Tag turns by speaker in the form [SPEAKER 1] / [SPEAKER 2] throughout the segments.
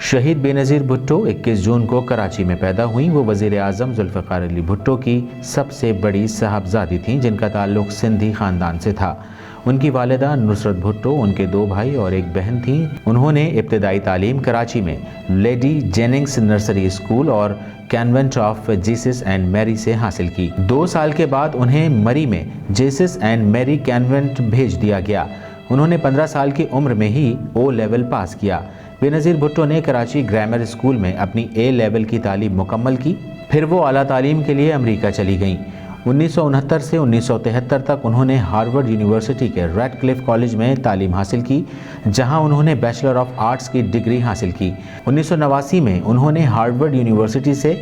[SPEAKER 1] شہید بے نظیر بھٹو 21 جون کو کراچی میں پیدا ہوئیں۔ وہ وزیر اعظم ذوالفقار علی بھٹو کی سب سے بڑی صاحبزادی تھیں، جن کا تعلق سندھی خاندان سے تھا۔ ان کی والدہ نصرت بھٹو، ان کے 2 بھائی اور 1 بہن تھیں۔ انہوں نے ابتدائی تعلیم کراچی میں لیڈی جیننگز نرسری اسکول اور کانوینٹ آف جیسس اینڈ میری سے حاصل کی۔ 2 سال کے بعد انہیں مری میں جیسس اینڈ میری کانوینٹ بھیج دیا گیا۔ انہوں نے 15 سال کی عمر میں ہی او لیول پاس کیا۔ بے نظیر بھٹو نے کراچی گرامر اسکول میں اپنی اے لیول کی تعلیم مکمل کی، پھر وہ اعلیٰ تعلیم کے لیے امریکہ چلی گئیں۔ 1969 سے 1973 تک انہوں نے ہارورڈ یونیورسٹی کے ریڈ کلف کالج میں تعلیم حاصل کی، جہاں انہوں نے بیچلر آف آرٹس کی ڈگری حاصل کی۔ 1989 میں انہوں نے ہارورڈ یونیورسٹی سے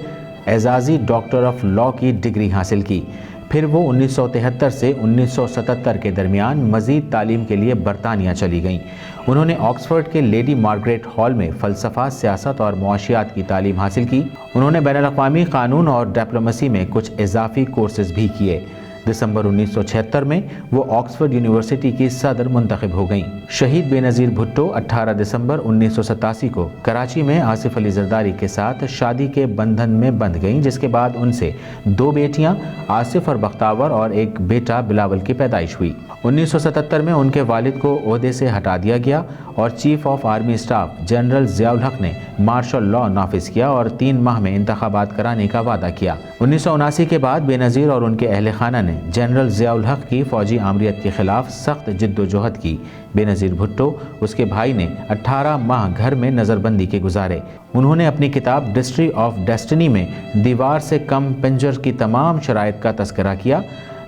[SPEAKER 1] اعزازی ڈاکٹر آف لاء کی ڈگری حاصل کی۔ پھر وہ 1973 سے 1977 کے درمیان مزید تعلیم کے لیے برطانیہ چلی گئیں۔ انہوں نے آکسفورڈ کے لیڈی مارگریٹ ہال میں فلسفہ، سیاست اور معاشیات کی تعلیم حاصل کی۔ انہوں نے بین الاقوامی قانون اور ڈپلومیسی میں کچھ اضافی کورسز بھی کیے۔ دسمبر 1976 میں وہ آکسفورڈ یونیورسٹی کی صدر منتخب ہو گئیں۔ شہید بے نظیر بھٹو 18 دسمبر 1987 کو کراچی میں آصف علی زرداری کے ساتھ شادی کے بندھن میں بندھ گئیں، جس کے بعد ان سے 2 بیٹیاں آصف اور بختاور اور 1 بیٹا بلاول کی پیدائش ہوئی۔ 1977 میں ان کے والد کو عہدے سے ہٹا دیا گیا اور chief of army staff general Zia الحق نے مارشل لاء نافذ کیا اور 3 ماہ میں انتخابات کرانے کا وعدہ کیا۔ 1979 کے بعد بے نظیر اور ان کے اہل خانہ نے جنرل ضیاء الحق کی فوجی آمریت کے خلاف سخت جد و جہد کی۔ بے نظیر بھٹو اس کے بھائی نے 18 ماہ گھر میں نظر بندی کے گزارے۔ انہوں نے اپنی کتاب ڈسٹری آف ڈیسٹنی میں دیوار سے کم پنجر کی تمام شرائط کا تذکرہ کیا۔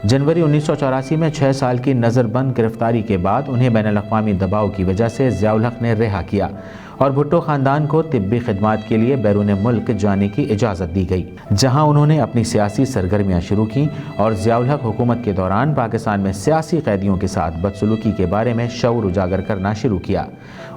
[SPEAKER 1] جنوری 1984 میں 6 سال کی نظر بند گرفتاری کے بعد انہیں بین الاقوامی دباؤ کی وجہ سے ضیاء الحق نے رہا کیا اور بھٹو خاندان کو طبی خدمات کے لیے بیرون ملک جانے کی اجازت دی گئی، جہاں انہوں نے اپنی سیاسی سرگرمیاں شروع کیں اور ضیاء الحق حکومت کے دوران پاکستان میں سیاسی قیدیوں کے ساتھ بدسلوکی کے بارے میں شعور اجاگر کرنا شروع کیا۔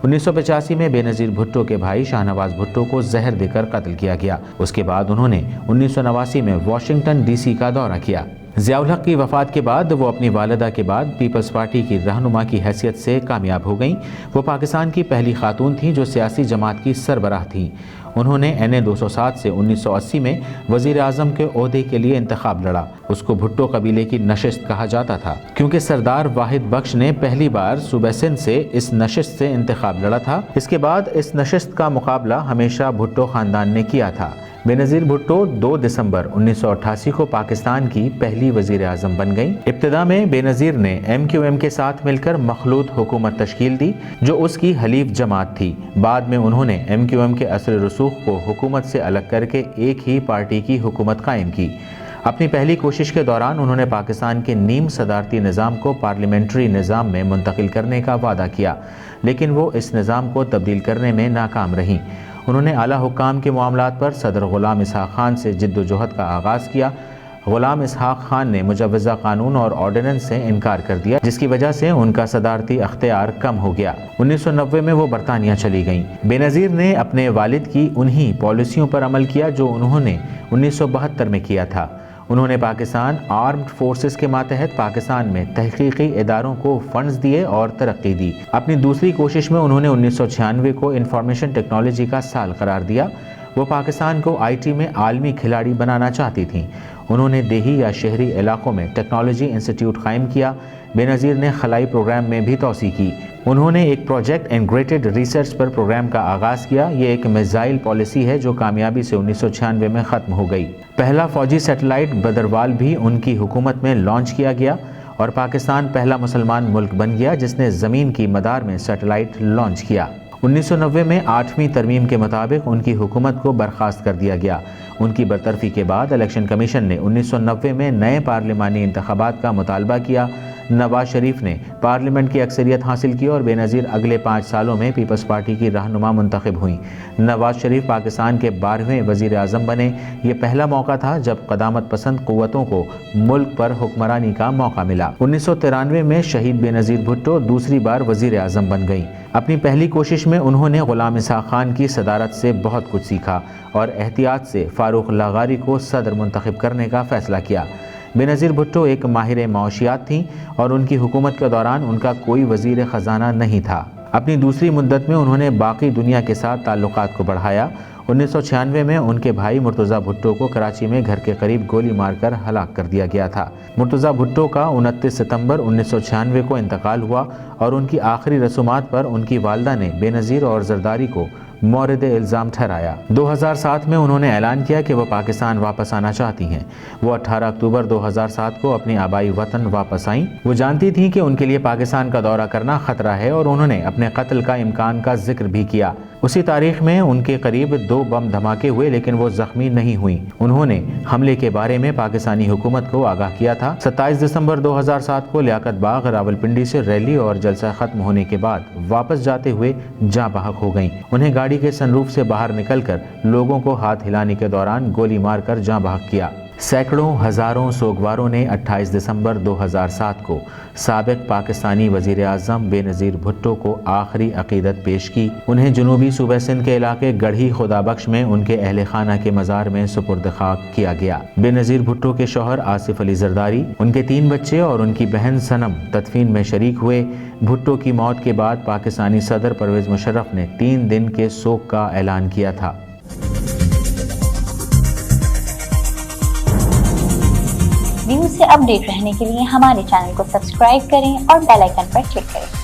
[SPEAKER 1] 1985 میں بے نظیر بھٹو کے بھائی شاہ نواز بھٹو کو زہر دے کر قتل کیا گیا۔ اس کے بعد انہوں نے 1989 میں واشنگٹن ڈی سی کا دورہ کیا۔ ضیاء الحق کی وفات کے بعد وہ اپنی والدہ کے بعد پیپلز پارٹی کی رہنما کی حیثیت سے کامیاب ہو گئیں۔ وہ پاکستان کی پہلی خاتون تھیں جو سیاسی جماعت کی سربراہ تھیں۔ انہوں نے NA 207 سے 1980 میں وزیر اعظم کے عہدے کے لیے انتخاب لڑا۔ اس کو بھٹو قبیلے کی نشست کہا جاتا تھا، کیونکہ سردار واحد بخش نے پہلی بار صوبہ سندھ سے اس نشست سے انتخاب لڑا تھا۔ اس کے بعد اس نشست کا مقابلہ ہمیشہ بھٹو خاندان نے کیا تھا۔ بے نظیر بھٹو 2 دسمبر 1988 کو پاکستان کی پہلی وزیر اعظم بن گئیں۔ ابتدا میں بے نظیر نے MQM کے ساتھ مل کر مخلوط حکومت تشکیل دی، جو اس کی حلیف جماعت تھی۔ بعد میں انہوں نے MQM کے اثر رسوخ کو حکومت سے الگ کر کے ایک ہی پارٹی کی حکومت قائم کی۔ اپنی پہلی کوشش کے دوران انہوں نے پاکستان کے نیم صدارتی نظام کو پارلیمنٹری نظام میں منتقل کرنے کا وعدہ کیا، لیکن وہ اس نظام کو تبدیل کرنے میں ناکام رہیں۔ انہوں نے اعلیٰ حکام کے معاملات پر صدر غلام اسحاق خان سے جد و جہد کا آغاز کیا۔ غلام اسحاق خان نے مجوزہ قانون اور آرڈیننس سے انکار کر دیا، جس کی وجہ سے ان کا صدارتی اختیار کم ہو گیا۔ 1990 میں وہ برطانیہ چلی گئیں۔ بے نظیر نے اپنے والد کی انہی پالیسیوں پر عمل کیا جو انہوں نے 1972 میں کیا تھا۔ انہوں نے پاکستان آرمڈ فورسز کے ماتحت پاکستان میں تحقیقی اداروں کو فنڈز دیے اور ترقی دی۔ اپنی دوسری کوشش میں انہوں نے 1996 کو انفارمیشن ٹیکنالوجی کا سال قرار دیا۔ وہ پاکستان کو IT میں عالمی کھلاڑی بنانا چاہتی تھیں۔ انہوں نے دیہی یا شہری علاقوں میں ٹیکنالوجی انسٹیٹیوٹ قائم کیا۔ بے نظیر نے خلائی پروگرام میں بھی توسیع کی۔ انہوں نے ایک پروجیکٹ انٹیگریٹڈ ریسرچ پر پروگرام کا آغاز کیا۔ یہ ایک میزائل پالیسی ہے جو کامیابی سے 1996 میں ختم ہو گئی۔ پہلا فوجی سیٹلائٹ بدروال بھی ان کی حکومت میں لانچ کیا گیا اور پاکستان پہلا مسلمان ملک بن گیا جس نے زمین کی مدار میں سیٹلائٹ لانچ کیا۔ 1990 میں 8ویں ترمیم کے مطابق ان کی حکومت کو برخاست کر دیا گیا۔ ان کی برطرفی کے بعد الیکشن کمیشن نے 1990 میں نئے پارلیمانی انتخابات کا مطالبہ کیا۔ نواز شریف نے پارلیمنٹ کی اکثریت حاصل کی اور بے نظیر اگلے 5 سالوں میں پیپلز پارٹی کی رہنما منتخب ہوئیں۔ نواز شریف پاکستان کے 12ویں وزیر اعظم بنے۔ یہ پہلا موقع تھا جب قدامت پسند قوتوں کو ملک پر حکمرانی کا موقع ملا۔ 1993 میں شہید بے نظیر بھٹو دوسری بار وزیر اعظم بن گئیں۔ اپنی پہلی کوشش میں انہوں نے غلام اسحاق خان کی صدارت سے بہت کچھ سیکھا اور احتیاط سے فاروق لاغاری کو صدر منتخب کرنے کا فیصلہ کیا۔ بے نظیر بھٹو ایک ماہر معاشیات تھیں اور ان کی حکومت کے دوران ان کا کوئی وزیر خزانہ نہیں تھا۔ اپنی دوسری مدت میں انہوں نے باقی دنیا کے ساتھ تعلقات کو بڑھایا۔ 1996 میں ان کے بھائی مرتضیٰ بھٹو کو کراچی میں گھر کے قریب گولی مار کر ہلاک کر دیا گیا تھا۔ مرتضیٰ بھٹو کا 29 ستمبر 1996 کو انتقال ہوا اور ان کی آخری رسومات پر ان کی والدہ نے بے نظیر اور زرداری کو مورد الزام ٹھہرایا۔ 2007 میں انہوں نے اعلان کیا کہ وہ پاکستان واپس آنا چاہتی ہیں۔ وہ 18 اکتوبر 2007 کو اپنے آبائی وطن واپس آئیں۔ وہ جانتی تھیں کہ ان کے لیے پاکستان کا دورہ کرنا خطرہ ہے اور انہوں نے اپنے قتل کا امکان کا ذکر بھی کیا۔ اسی تاریخ میں ان کے قریب 2 بم دھماکے ہوئے لیکن وہ زخمی نہیں ہوئیں۔ انہوں نے حملے کے بارے میں پاکستانی حکومت کو آگاہ کیا تھا۔ 27 دسمبر 2007 کو لیاقت باغ راولپنڈی سے ریلی اور جلسہ ختم ہونے کے بعد واپس جاتے ہوئے جاں بحق ہو گئیں۔ انہیں گاڑی کے سن روف سے باہر نکل کر لوگوں کو ہاتھ ہلانے کے دوران گولی مار کر جاں بحق کیا۔ سینکڑوں ہزاروں سوگواروں نے 28 دسمبر 2007 کو سابق پاکستانی وزیر اعظم بے نظیر بھٹو کو آخری عقیدت پیش کی۔ انہیں جنوبی صوبہ سندھ کے علاقے گڑھی خدا بخش میں ان کے اہل خانہ کے مزار میں سپرد خاک کیا گیا۔ بے نظیر بھٹو کے شوہر آصف علی زرداری، ان کے 3 بچے اور ان کی بہن صنم تدفین میں شریک ہوئے۔ بھٹو کی موت کے بعد پاکستانی صدر پرویز مشرف نے 3 دن کے سوگ کا اعلان کیا تھا۔
[SPEAKER 2] نیوز سے اپ ڈیٹ رہنے کے لیے ہمارے چینل کو سبسکرائب کریں اور بیل آئیکن پر کلک کریں۔